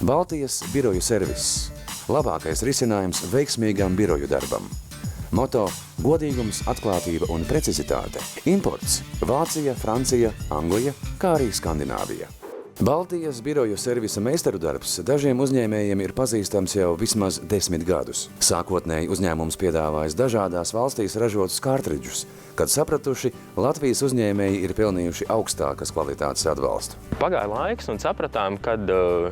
Baltijas biroju serviss – labākais risinājums veiksmīgam biroju darbam. Moto – godīgums, atklātība un precizitāte. Imports – Vācija, Francija, Anglija, kā arī Skandināvija. Baltijas biroju servisa meistaru darbs dažiem uzņēmējiem ir pazīstams jau vismaz 10 gadus. Sākotnēji uzņēmums piedāvājis dažādās valstīs ražotus kārtridžus, kad sapratuši, Latvijas uzņēmēji ir pelnījuši augstākas kvalitātes atbalstu. Pagāja laiks un sapratām, ka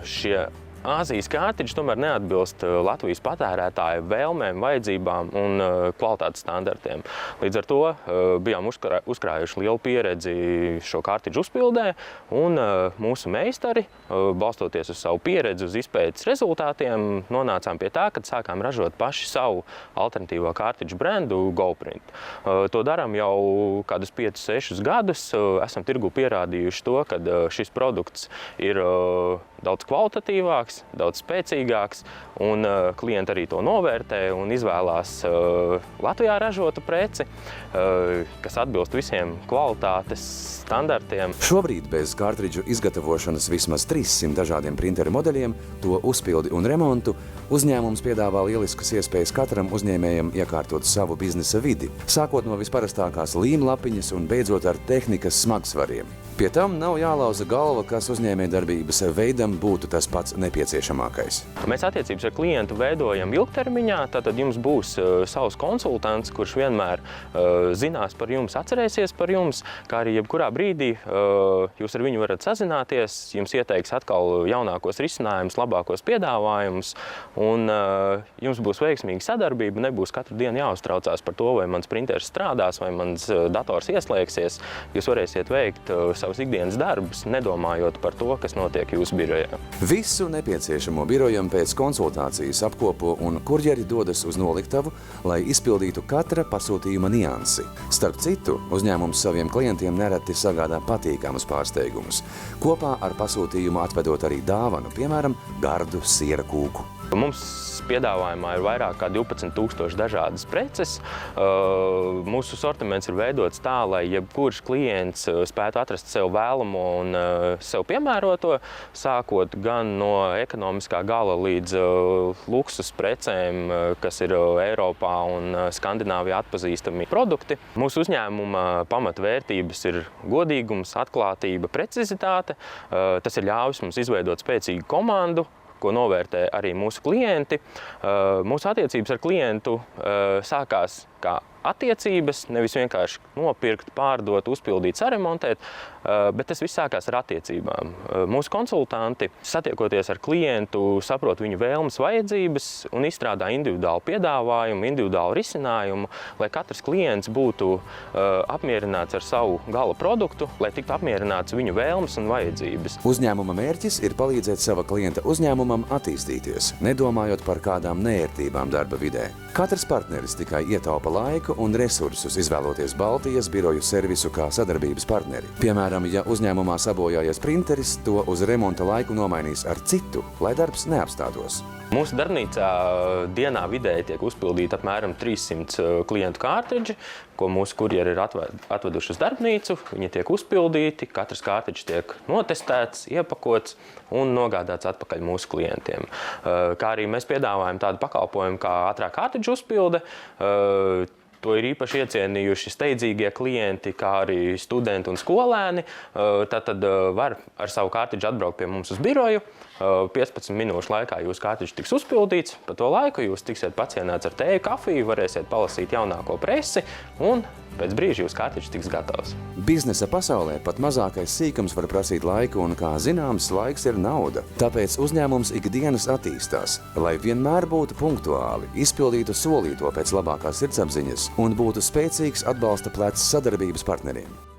šie Āzijas kārtridži tomēr neatbilst Latvijas patērētāju vēlmēm, vajadzībām un kvalitātes standartiem. Līdz ar to bijām uzkrājuši lielu pieredzi šo kārtridžu uzpildē, un mūsu meistari, balstoties uz savu pieredzi, uz izpētes rezultātiem, nonācām pie tā, kad sākām ražot paši savu alternatīvo kārtridžu brendu GoPrint. To darām jau kādus 5-6 gadus. Esam tirgu pierādījuši to, ka šis produkts ir daudz kvalitatīvāks, daudz spēcīgāks, un klienti arī to novērtē un izvēlās Latvijā ražotu preci, kas atbilst visiem kvalitātes standartiem. Šobrīd bez kārtridžu izgatavošanas vismaz 300 dažādiem printeru modeļiem, to uzpildi un remontu, uzņēmums piedāvā lieliskas iespējas katram uzņēmējam iekārtot savu biznesa vidi, sākot no visparastākās līmlapiņas un beidzot ar tehnikas smagsvariem. Pie tam nav jālauza galva, kas uzņēmējdarbības veidam būtu tas pats nepieciešamākais. Mēs attiecības ar klientu veidojam ilgtermiņā, tātad jums būs savs konsultants, kurš vienmēr zinās par jums, atcerēsies par jums, kā arī jebkurā brīdī jūs ar viņu varat sazināties, jums ieteiks atkal jaunākos risinājumus, labākos piedāvājumus, un jums būs veiksmīga sadarbība, nebūs katru dienu jāuztraucās par to, vai mans printers strādās, vai mans dators ieslēgsies. Jūs varēsiet veikt savus ikdienas darbus, nedomājot par to, kas notiek jūsu birojā. Visu nepieciešamo birojam pēc konsultācijas apkopo un kurjeri dodas uz noliktavu, lai izpildītu katra pasūtījuma niansi. Starp citu, uzņēmums saviem klientiem nereti sagādā patīkamus pārsteigumus, kopā ar pasūtījumu atvedot arī dāvanu, piemēram, gardu siera kūku. Mums piedāvājumā ir vairāk kā 12 000 dažādas preces. Mūsu sortiments ir veidots tā, lai jebkurš klients spētu atrast sev vēlamo un sev piemēroto, sākot gan no ekonomiskā gala līdz luksus precēm, kas ir Eiropā un Skandināvijā atpazīstami produkti. Mūsu uzņēmuma pamatvērtības ir godīgums, atklātība, precizitāte. Tas ir ļāvis mums izveidot spēcīgu komandu, ko novērtē arī mūsu klienti. Mūsu attiecības ar klientu sākās kā attiecības, nevis vienkārši nopirkt, pārdot, uzpildīt, saremontēt, bet tas viss sākās ar attiecībām. Mūsu konsultanti, satiekoties ar klientu, saprot viņu vēlmes, vajadzības un izstrādā individuālu piedāvājumu, individuālu risinājumu, lai katrs klients būtu apmierināts ar savu gala produktu, lai tiktu apmierināts viņu vēlmes un vajadzības. Uzņēmuma mērķis ir palīdzēt sava klienta uzņēmumam attīstīties, nedomājot par kādām neērtībām darba vidē. Katrs partneris tikai ietaupa laiku un resursus, izvēloties Baltijas biroju servisu kā sadarbības partneri. Piemēram, ja uzņēmumā sabojājies printeris, to uz remonta laiku nomainīs ar citu, lai darbs neapstātos. Mūsu darbnīcā dienā vidēji tiek uzpildīti apmēram 300 klientu kārtridži, ko mūsu kurjeri ir atveduši uz darbnīcu. Viņi tiek uzpildīti, katrs kārtridžs tiek notestēts, iepakots un nogādāts atpakaļ mūsu klientiem. Kā arī mēs piedāvājam tādu pakalpojumu kā ātrā kārtridžu uzpilde. To ir īpaši iecienījuši steidzīgie klienti, kā arī studenti un skolēni. Tātad var ar savu kārtridžu atbraukt pie mums uz biroju. 15 minūšu laikā jūsu kārtridžs tiks uzpildīts. Pa to laiku jūs tiksiet pacienāts ar tēju, kafiju, varēsiet palasīt jaunāko presi un pēc brīža jūsu kārtridžs tiks gatavs. Biznesa pasaulē pat mazākais sīkums var prasīt laiku un, kā zināms, laiks ir nauda. Tāpēc uzņēmums ikdienas attīstās, lai vienmēr būtu punktuāli, izpildītu solīto pēc labākās sirdsapziņas un būtu spēcīgs atbalsta plecs sadarbības partneriem.